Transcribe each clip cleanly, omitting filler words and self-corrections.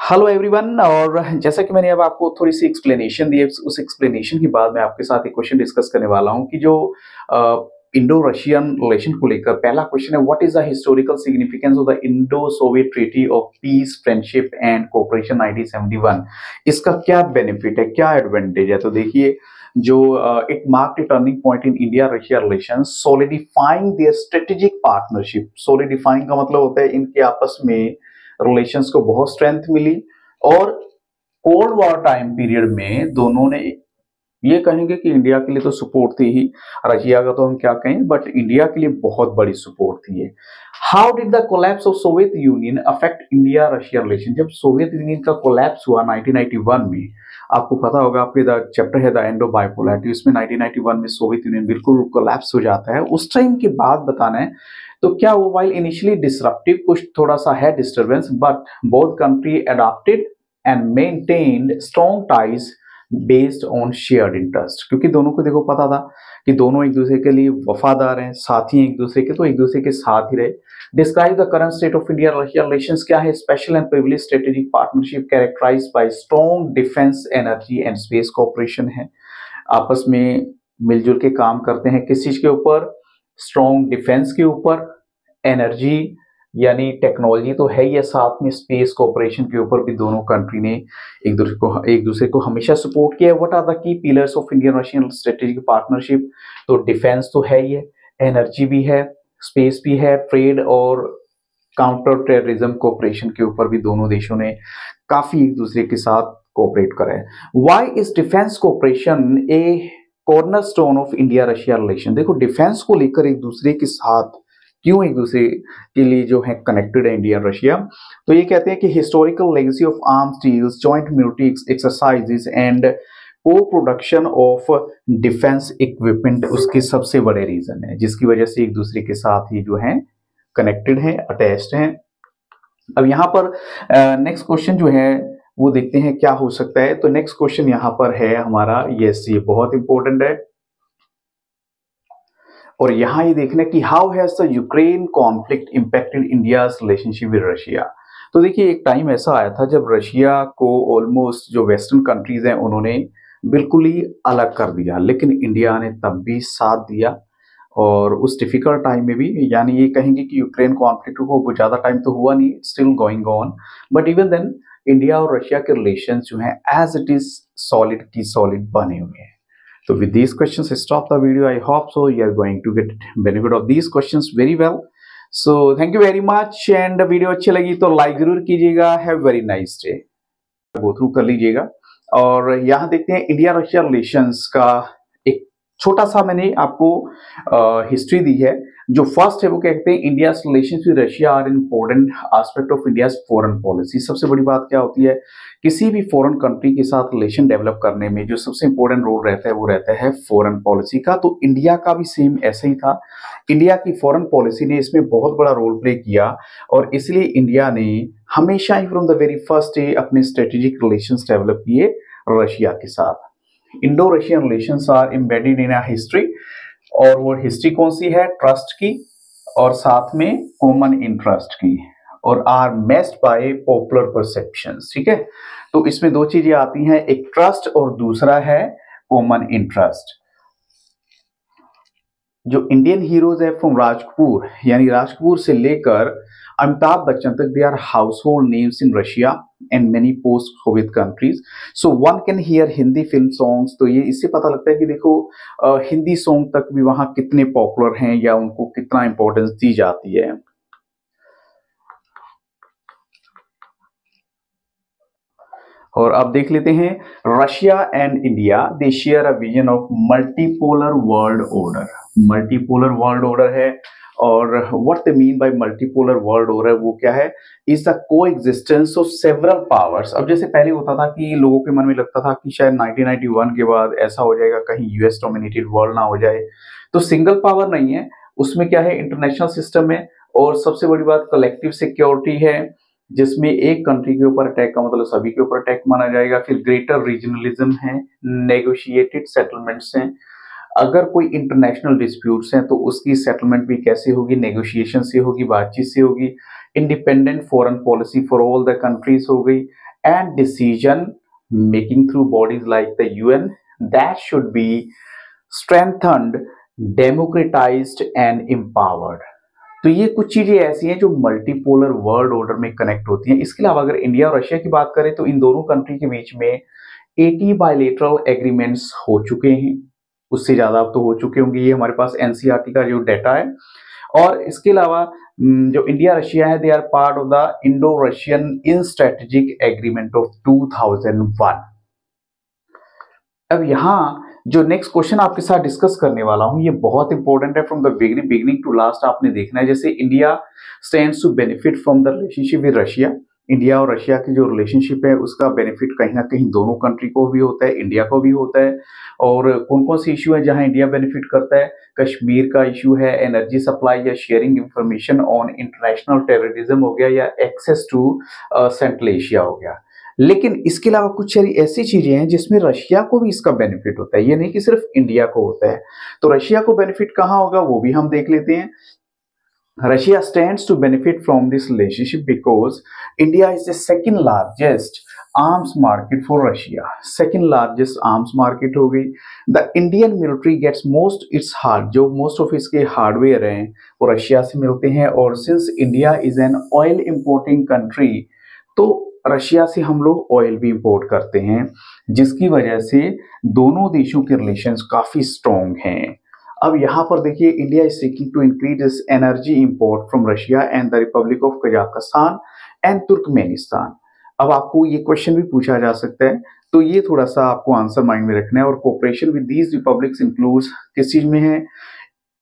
Hello everyone. और जैसा कि मैंने अब आपको थोड़ी सी एक्सप्लेनेशन दी है, उस एक्सप्लेनेशन के बाद मैं आपके साथ एक क्वेश्चन डिस्कस करने वाला हूं कि जो इंडो रशियन रिलेशन को लेकर पहला क्वेश्चन है, what is the historical significance of the Indo Soviet treaty of peace friendship and cooperation 1971। इसका क्या बेनिफिट है, क्या एडवांटेज है? तो देखिए, जो it marked a turning point in India Russia relation, solidifying their strategic partnership. Solidifying का मतलब होता है इनके आपस में रिलेशंस को बहुत स्ट्रेंथ मिली। और कोल्ड वॉर टाइम पीरियड में दोनों ने, ये कहेंगे कि इंडिया के लिए तो सपोर्ट थी ही, रशिया का तो हम क्या कहें, बट इंडिया के लिए बहुत बड़ी सपोर्ट थी ये। How did the collapse of Soviet union affect India Russia relation? जब सोवियत यूनियन का कोलैप्स हुआ 1991 में, आपको पता होगा, आपके द चैप्टर है द एंड ऑफ बाइपोलैरिटी, उसमें 1991 में सोवियत यूनियन बिल्कुल कोलैप्स हो जाता है। उस टाइम की बात बताना है तो क्या वो, वाइल इनिशियली डिसरप्टिव, कुछ थोड़ा सा है disturbance, but both country adopted and maintained strong ties based on shared interest. क्योंकि दोनों को देखो पता था कि दोनों एक दूसरे के लिए वफादार हैं, साथी हैं एक दूसरे के, तो एक दूसरे के साथ ही रहे। Describe the current state of India Russia relations. क्या है? Special and privilege strategic partnership characterised by strong defence, energy and space cooperation है। आपस में मिलजुल के काम करते हैं किस चीज के ऊपर? स्ट्रॉन्ग डिफेंस के ऊपर, एनर्जी यानी टेक्नोलॉजी तो है ही है, साथ में स्पेस कोऑपरेशन के ऊपर भी दोनों कंट्री ने एक दूसरे को हमेशा सपोर्ट किया है। What are the key pillars of Indian Russian strategic partnership? तो डिफेंस तो है ही है, एनर्जी भी है, स्पेस भी है, ट्रेड और काउंटर टेररिज्म कोऑपरेशन के ऊपर भी दोनों देशों ने काफी एक दूसरे के साथ कोऑपरेट करा है। Why is defence cooperation A cornerstone of India Russia relation? देखो, डिफेंस को लेकर एक दूसरे के साथ क्यों एक दूसरे के लिए जो है कनेक्टेड है इंडिया रशिया? तो ये कहते हैं कि historical legacy of arms deals, joint military exercises and को प्रोडक्शन ऑफ डिफेंस इक्विपमेंट उसके सबसे बड़े रीजन है, जिसकी वजह से एक दूसरे के साथ ही जो है कनेक्टेड है, अटैच्ड है। अब यहाँ पर नेक्स्ट क्वेश्चन जो है वो देखते हैं क्या हो सकता है। तो नेक्स्ट क्वेश्चन यहाँ पर है हमारा, यस, ये बहुत इंपॉर्टेंट है। और यहां ये देखना कि how has the Ukraine conflict impacted India's relationship with Russia? तो देखिए, एक टाइम ऐसा आया था जब रशिया को ऑलमोस्ट जो वेस्टर्न कंट्रीज हैं उन्होंने बिल्कुल ही अलग कर दिया, लेकिन इंडिया ने तब भी साथ दिया। और उस डिफिकल्ट टाइम में भी, यानी ये कहेंगे कि यूक्रेन कॉन्फ्लिक्ट को ज्यादा टाइम तो हुआ नहीं, still going on, but even then India और रशिया के रिलेशन जो है एज इट इज सॉलिड की सॉलिड बने हुए हैं। So with these questions, I stop the video. I hope so you are going to get benefit of these questions very well. So thank you very much. And video अच्छी लगी तो like जरूर कीजिएगा। Have very nice day. Go through कर लीजिएगा। और यहाँ देखते हैं इंडिया रशिया रिलेशंस का एक छोटा सा मैंने आपको हिस्ट्री दी है। जो फर्स्ट है वो कहते हैं India relations with Russia are an important aspect of India's foreign policy. सबसे बड़ी बात क्या होती है, किसी भी फॉरेन कंट्री के साथ रिलेशन डेवलप करने में जो सबसे इंपॉर्टेंट रोल रहता है वो रहता है फॉरेन पॉलिसी का। तो इंडिया का भी सेम ऐसा ही था। इंडिया की फॉरेन पॉलिसी ने इसमें बहुत बड़ा रोल प्ले किया और इसलिए इंडिया ने हमेशा ही from the very first day अपने स्ट्रेटेजिक रिलेशंस डेवलप किए रशिया के साथ। Indo Russian relations are embedded in a history, और वो हिस्ट्री कौन सी है? ट्रस्ट की और साथ में कॉमन इंटरेस्ट की, और are messed by popular perceptions. ठीक है, तो इसमें दो चीजें आती हैं, एक ट्रस्ट और दूसरा है कॉमन इंटरेस्ट। जो इंडियन हीरोज है फ्रॉम राज कपूर, यानी राज कपूर से लेकर अमिताभ बच्चन तक, they are household names in Russia and many post Soviet countries. So one can hear Hindi film songs. तो ये इससे पता लगता है कि देखो हिंदी सॉन्ग तक भी वहां कितने पॉपुलर हैं या उनको कितना इंपॉर्टेंस दी जाती है। और अब देख लेते हैं Russia and India, they share a vision of multipolar world order. Multipolar world order है, और what they mean by multipolar world order वो क्या है? इज द को एग्जिस्टेंस ऑफ सेवरल पावर्स। अब जैसे पहले होता था कि लोगों के मन में लगता था कि शायद 1991 के बाद ऐसा हो जाएगा कहीं यूएस डोमिनेटेड वर्ल्ड ना हो जाए, तो सिंगल पावर नहीं है उसमें, क्या है? इंटरनेशनल सिस्टम है, और सबसे बड़ी बात कलेक्टिव सिक्योरिटी है, जिसमें एक कंट्री के ऊपर अटैक का मतलब सभी के ऊपर अटैक माना जाएगा। फिर ग्रेटर रीजनलिज्म है, नेगोशिएटेड सेटलमेंट्स हैं। अगर कोई इंटरनेशनल डिस्प्यूट्स हैं तो उसकी सेटलमेंट भी कैसे होगी? नेगोशिएशन से होगी, बातचीत से होगी। Independent foreign policy for all the countries हो गई, and decision making through bodies like the UN that should be strengthened, democratized and empowered। तो ये कुछ चीजें ऐसी हैं जो मल्टीपोलर वर्ल्ड ऑर्डर में कनेक्ट होती हैं। इसके अलावा अगर इंडिया और रशिया की बात करें तो इन दोनों कंट्री के बीच में 80 बायलेटरल एग्रीमेंट्स हो चुके हैं, उससे ज्यादा अब तो हो चुके होंगे, ये हमारे पास एनसीईआरटी का जो डाटा है। और इसके अलावा जो इंडिया रशिया है, they are part of the Indo Russian in strategic agreement of 2001। अब यहाँ जो नेक्स्ट क्वेश्चन आपके साथ डिस्कस करने वाला हूं, ये बहुत इंपॉर्टेंट है। From the beginning to last आपने देखना है। जैसे India stands to benefit from the relationship with Russia, India और रशिया की जो रिलेशनशिप है उसका बेनिफिट कहीं ना कहीं दोनों कंट्री को भी होता है, इंडिया को भी होता है। और कौन कौन से इश्यू है जहां इंडिया बेनिफिट करता है? कश्मीर का इश्यू है, एनर्जी सप्लाई या sharing information on international terrorism हो गया, या एक्सेस टू सेंट्रल एशिया हो गया। लेकिन इसके अलावा कुछ सारी ऐसी चीजें हैं जिसमें रशिया को भी इसका बेनिफिट होता है, ये नहीं कि सिर्फ इंडिया को होता है। तो रशिया को बेनिफिट कहां होगा वो भी हम देख लेते हैं। Russia stands to benefit from this relationship because India is the second largest arms market for Russia. Second largest arms market हो गई। The Indian military gets most its जो most of इसके हार्डवेयर हैं वो रशिया से मिलते हैं। और since India is an oil importing country, तो रशिया से हम लोग ऑयल भी इंपोर्ट करते हैं, जिसकी वजह से दोनों देशों के रिलेशंस काफी स्ट्रॉन्ग हैं। अब यहाँ पर देखिए, India is seeking to increase its energy import from Russia and the Republic of Kazakhstan and Turkmenistan. अब आपको ये क्वेश्चन भी पूछा जा सकता है, तो ये थोड़ा सा आपको आंसर माइंड में रखना है। और cooperation with these republics includes किस चीज में है?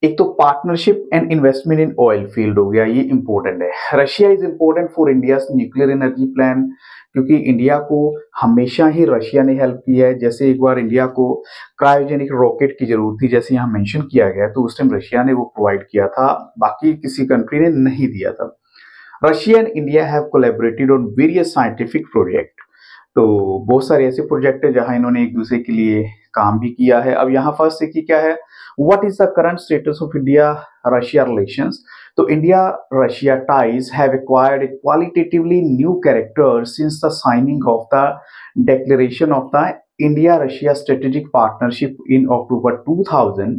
एक तो partnership and investment in oil field हो गया, ये इंपॉर्टेंट है। Russia is important for India's nuclear energy plan, क्योंकि इंडिया को हमेशा ही रशिया ने हेल्प किया है। जैसे एक बार इंडिया को क्रायोजेनिक रॉकेट की जरूरत थी, जैसे यहाँ मेंशन किया गया, तो उस टाइम रशिया ने वो प्रोवाइड किया था, बाकी किसी कंट्री ने नहीं दिया था। Russia and India have collaborated on various scientific project, तो बहुत सारे ऐसे प्रोजेक्ट है जहां इन्होंने एक दूसरे के लिए काम भी किया है। अब यहाँ फर्स्ट देखिए क्या है, what is the current status of India Russia relations. तो India Russia ties have acquired a qualitatively new character since the signing of the declaration of the India Russia Strategic Partnership in October 2000।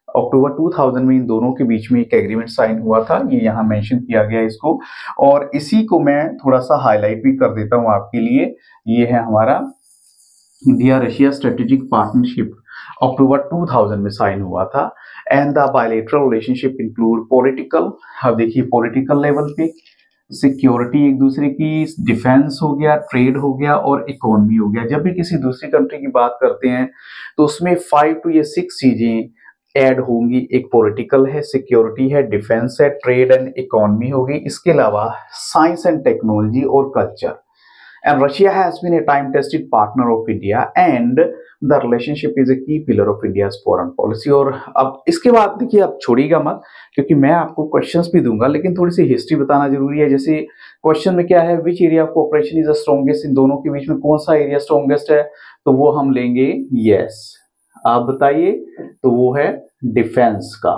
अक्टूबर 2000 में इन दोनों के बीच में एक agreement sign हुआ था, ये यहाँ मेंशन किया गया इसको। और इसी को मैं थोड़ा सा हाईलाइट भी कर देता हूँ आपके लिए। ये है हमारा इंडिया रशिया स्ट्रेटेजिक पार्टनरशिप, अक्टूबर 2000 में साइन हुआ था। And the bilateral relationship include political, अब देखिए पॉलिटिकल लेवल पे सिक्योरिटी एक दूसरे की, डिफेंस हो गया, ट्रेड हो गया और इकोनॉमी हो गया। जब भी किसी दूसरी कंट्री की बात करते हैं तो उसमें 5 to 6 चीजें ऐड होंगी। एक पॉलिटिकल है, सिक्योरिटी है, डिफेंस है, ट्रेड एंड इकोनॉमी होगी। इसके अलावा साइंस एंड टेक्नोलॉजी और culture. And Russia has been a time-tested partner of India, and the relationship is a key pillar of India's foreign policy। और अब इसके बाद देखिए, अब छोड़िएगा मत, क्योंकि मैं आपको क्वेश्चंस भी दूंगा, लेकिन थोड़ी सी हिस्ट्री बताना जरूरी है। जैसे क्वेश्चन में क्या है, which area of cooperation is the strongest, इन दोनों के बीच में कौन सा एरिया स्ट्रॉन्गेस्ट है, तो वो हम लेंगे यस। आप बताइए, तो वो है डिफेंस का।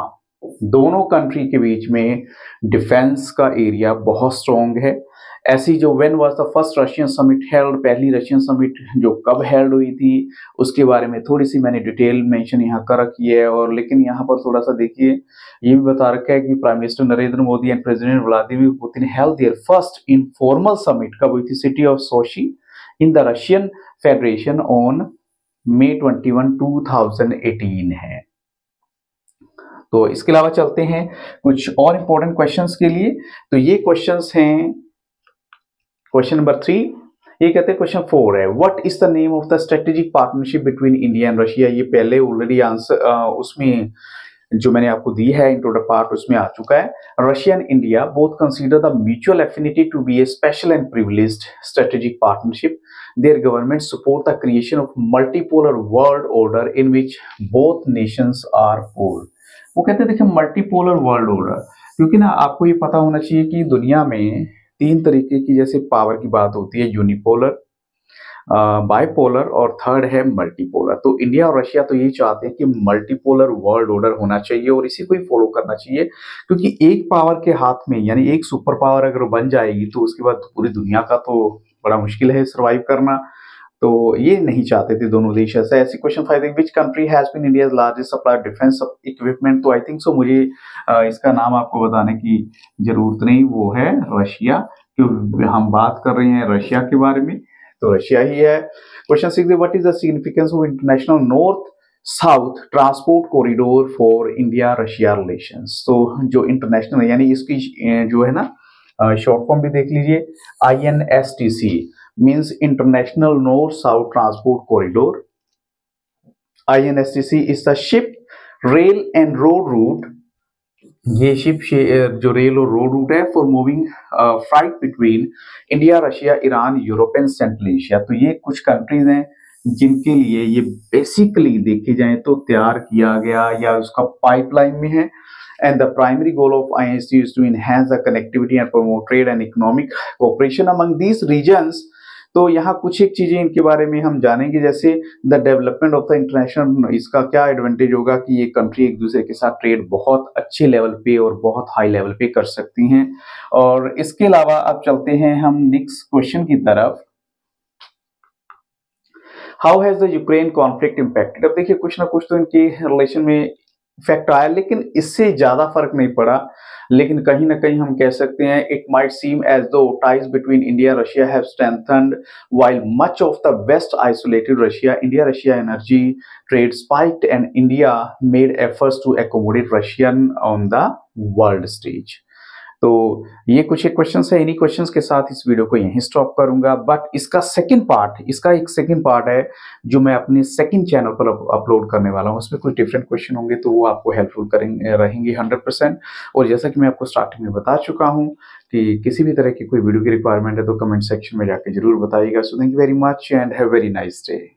दोनों कंट्री के बीच में डिफेंस का एरिया बहुत स्ट्रॉन्ग है। ऐसी जो when was the first Russian summit held, पहली रशियन समिट जो कब हेल्ड हुई थी उसके बारे में थोड़ी सी मैंने डिटेल मेंशन यहाँ कर रखी है। और लेकिन यहाँ पर थोड़ा सा देखिए, ये भी बता रखा है कि prime minister Narendra Modi and president Vladimir Putin held there first informal summit, कब हुई थी? City of Sochi in the Russian federation on May 21, 2018 है। तो इसके अलावा चलते हैं कुछ और इंपॉर्टेंट क्वेश्चंस के लिए। तो ये क्वेश्चंस हैं, क्वेश्चन नंबर 3, ये कहते हैं क्वेश्चन 4 है, what is the name of the strategic partnership between India and Russia. ये पहले ऑलरेडी आंसर उसमें जो मैंने आपको दी है इंट्रोडक्टरी पार्ट, उसमें आ चुका है। Russia and India both consider the mutual affinity to be a special and privileged strategic partnership. Their government support the creation of multipolar world order in which both nations are pole. वो कहते हैं देखिए multipolar world order, क्योंकि ना आपको ये पता होना चाहिए कि दुनिया में 3 तरीके की जैसे पावर की बात होती है, यूनिपोलर, बाइपोलर और थर्ड है मल्टीपोलर। तो इंडिया और रशिया तो यही चाहते हैं कि मल्टीपोलर वर्ल्ड ऑर्डर होना चाहिए और इसी को ही फॉलो करना चाहिए, क्योंकि एक पावर के हाथ में, यानी एक सुपर पावर अगर बन जाएगी तो उसके बाद पूरी दुनिया का तो बड़ा मुश्किल है सर्वाइव करना, तो ये नहीं चाहते थे दोनों देश ऐसा। ऐसी question five, which country has been India's largest supplier defence equipment, तो आई थिंक सो मुझे इसका नाम आपको बताने की जरूरत नहीं, वो है रशिया, क्योंकि हम बात कर रहे हैं रशिया के बारे में, तो रशिया ही है। Question six, what is the significance of international north south transport corridor for India Russia relations, तो जो इंटरनेशनल यानी इसकी जो है ना शॉर्ट फॉर्म भी देख लीजिए, INSTC means international north south transport corridor. INSTC is the ship rail and road route, ये शिप जो रेल और रोड रूट है for moving freight between India Russia Iran Europe and Central Asia. तो ये कुछ कंट्रीज हैं जिनके लिए ये बेसिकली देखे जाए तो तैयार किया गया या उसका पाइपलाइन में है। And the primary goal of INSTC is to enhance the connectivity and promote trade and economic cooperation among these regions। तो यहाँ कुछ एक चीजें इनके बारे में हम जानेंगे, जैसे the development of the international, इसका क्या एडवांटेज होगा कि ये कंट्री एक दूसरे के साथ ट्रेड बहुत अच्छे लेवल पे और बहुत हाई लेवल पे कर सकती हैं। और इसके अलावा अब चलते हैं हम नेक्स्ट क्वेश्चन की तरफ। How has the Ukraine conflict impacted, अब देखिए कुछ ना कुछ तो इनके रिलेशन में इफेक्ट आया, लेकिन इससे ज्यादा फर्क नहीं पड़ा, लेकिन कहीं ना कहीं हम कह सकते हैं it might seem as though ties between India Russia have strengthened while much of the West isolated Russia. India Russia energy trade spiked and India made efforts to accommodate Russian on the world stage. तो ये कुछ एक questions है, इन्हीं questions के साथ इस video को यहीं स्टॉप करूंगा। बट इसका सेकंड पार्ट, इसका एक सेकंड पार्ट है जो मैं अपने सेकंड चैनल पर अपलोड करने वाला हूं, उसमें कुछ डिफरेंट क्वेश्चन होंगे, तो वो आपको हेल्पफुल करेंगे रहेंगे 100%। और जैसा कि मैं आपको स्टार्टिंग में बता चुका हूं कि किसी भी तरह की कोई वीडियो की रिक्वायरमेंट है तो कमेंट सेक्शन में जाके जरूर बताइएगा। So thank you very much and have very nice day.